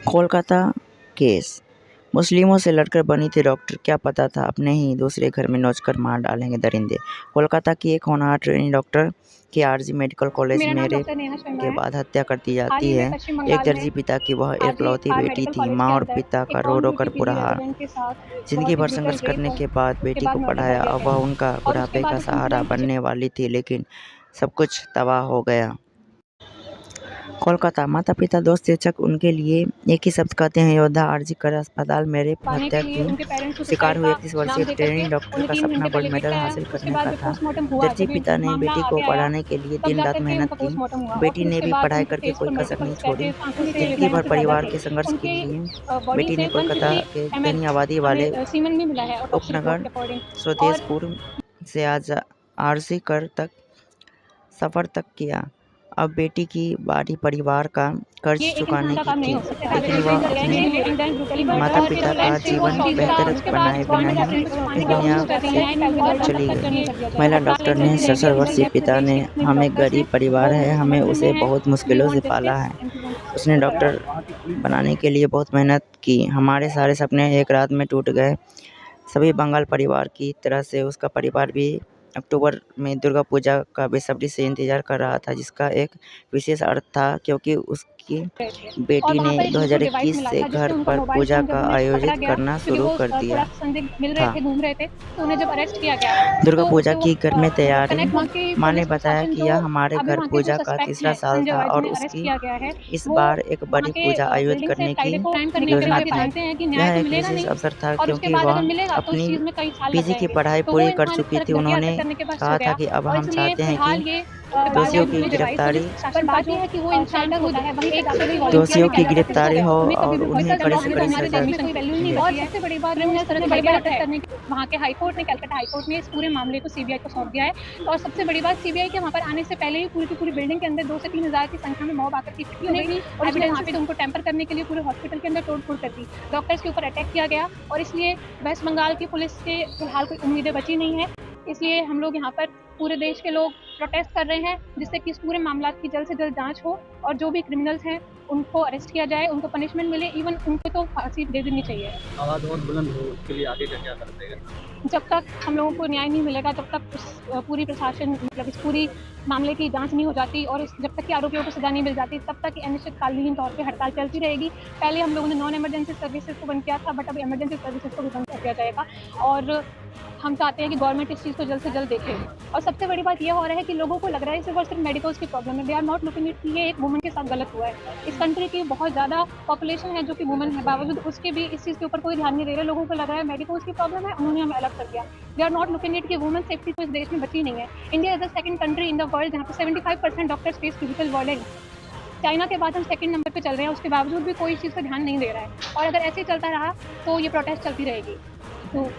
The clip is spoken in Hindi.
कोलकाता केस। मुस्लिमों से लड़कर बनी थी डॉक्टर, क्या पता था अपने ही दूसरे घर में नोचकर मार डालेंगे दरिंदे। कोलकाता की एक होनहार ट्रेनी डॉक्टर की आरजी मेडिकल कॉलेज में रेप के बाद हत्या कर दी जाती है। एक दर्जी पिता की वह एकलौती बेटी थी। माँ और पिता का रो रो कर बुरा हाल। जिंदगी भर संघर्ष करने के बाद बेटी को पढ़ाया। अब वह उनका बुढ़ापे का सहारा बनने वाली थी, लेकिन सब कुछ तबाह हो गया। कोलकाता। माता पिता दोस्त शिक्षक उनके लिए एक ही शब्द कहते हैं, योद्धा। आरजी कर अस्पताल में रेप हत्या की शिकार हुई 31 वर्षीय ट्रेनी डॉक्टर का सपना गोल्ड मेडल हासिल करने का था। दर्जी पिता ने बेटी को पढ़ाने के लिए दिन रात मेहनत की। बेटी ने भी पढ़ाई करके कोई कसर नहीं छोड़ी। जिंदगी भर परिवार के संघर्ष के लिए बेटी ने कोलकाता के घनी आबादी वाले उपनगर स्वदेशपुर से आज आरजी कर तक सफर तक किया। अब बेटी की बारी परिवार का कर्ज चुकाने की थी, लेकिन वह अपने माता पिता का जीवन बेहतर बनाए बिना ही इस दुनिया से चली गई। महिला डॉक्टर ने 67 वर्षीय पिता ने, हम एक गरीब परिवार है, हमें उसे बहुत मुश्किलों से पाला है। उसने डॉक्टर बनाने के लिए बहुत मेहनत की। हमारे सारे सपने एक रात में टूट गए। सभी बंगाल परिवार की तरह से उसका परिवार भी अक्टूबर में दुर्गा पूजा का बेसब्री से इंतजार कर रहा था, जिसका एक विशेष अर्थ था क्योंकि उसकी बेटी ने 2021 से घर पर पूजा का आयोजित करना शुरू कर दिया था। दुर्गा पूजा की घर में तैयारी। माँ ने बताया कि यह हमारे घर पूजा का तीसरा साल था और उसकी इस बार एक बड़ी पूजा आयोजित करने की योजना थी। यह एक विशेष अवसर था क्योंकि वह अपनी पीजी की पढ़ाई पूरी कर चुकी थी। उन्होंने कहा था कि अब हम चाहते हैं कि दोषियों की गिरफ्तारी हो और उन्हें कड़ी से कड़ी सजा मिले। और सबसे बड़ी बात वहाँ के हाईकोर्ट ने, कलकत्ता हाईकोर्ट ने इस पूरे मामले को सीबीआई को सौंप दिया है। और सबसे बड़ी बात, सीबीआई के वहाँ पर आने से पहले ही पूरी की पूरी बिल्डिंग के अंदर 2 से 3 हज़ार की संख्या में मॉब आकर इकट्ठी हो गई और एविडेंस उनको टेम्पर करने के लिए पूरे हॉस्पिटल के अंदर तोड़फोड़ कर दी। डॉक्टर्स के ऊपर अटैक किया गया और इसलिए वेस्ट बंगाल की पुलिस के फिलहाल कोई उम्मीदें बची नहीं है। इसलिए हम लोग यहाँ पर पूरे देश के लोग प्रोटेस्ट कर रहे हैं, जिससे कि इस पूरे मामला की जल्द से जल्द जांच हो और जो भी क्रिमिनल्स हैं उनको अरेस्ट किया जाए, उनको पनिशमेंट मिले, इवन उनको तो फांसी दे देनी चाहिए। आवाज और बुलंद हो, उसके लिए आगे क्या करते हैं? जब तक हम लोगों को न्याय नहीं मिलेगा, जब तक पूरी प्रशासन मतलब इस पूरी मामले की जांच नहीं हो जाती और जब तक कि आरोपियों को सजा नहीं मिल जाती, तब तक अनिश्चितकालीन तौर पे हड़ताल चलती रहेगी। पहले हम लोगों ने नॉन इमरजेंसी सर्विसेज को बंद किया था, बट अब इमरजेंसी सर्विसेज को भी बंद कर दिया जाएगा और हम चाहते हैं कि गवर्नमेंट इस चीज़ को जल्द से जल्द देखे। और सबसे बड़ी बात यह हो रहा है कि लोगों को लग रहा है सिर्फ और सिर्फ मेडिकल्स की प्रॉब्लम है। They are not looking it कि ये एक वुमन के साथ गलत हुआ है। इस कंट्री की बहुत ज़्यादा पॉपुलेशन है जो कि वुमन है, बावजूद उसके भी इस चीज़ के ऊपर कोई ध्यान नहीं दे रहे। लोगों को लग रहा है मेडिकल्स की प्रॉब्लम है, उन्होंने हमें अलग कर दिया। They are not looking it कि वुमन सेफ्टी तो इस देश में बची नहीं है। India is the second country in the world जहाँ पे 75% doctors face physical violence. China के बाद हम सेकंड नंबर पे चल रहे हैं, उसके बावजूद भी कोई इस चीज़ पर ध्यान नहीं दे रहा है। और अगर ऐसे ही चलता रहा तो ये प्रोटेस्ट चलती रहेगी। तो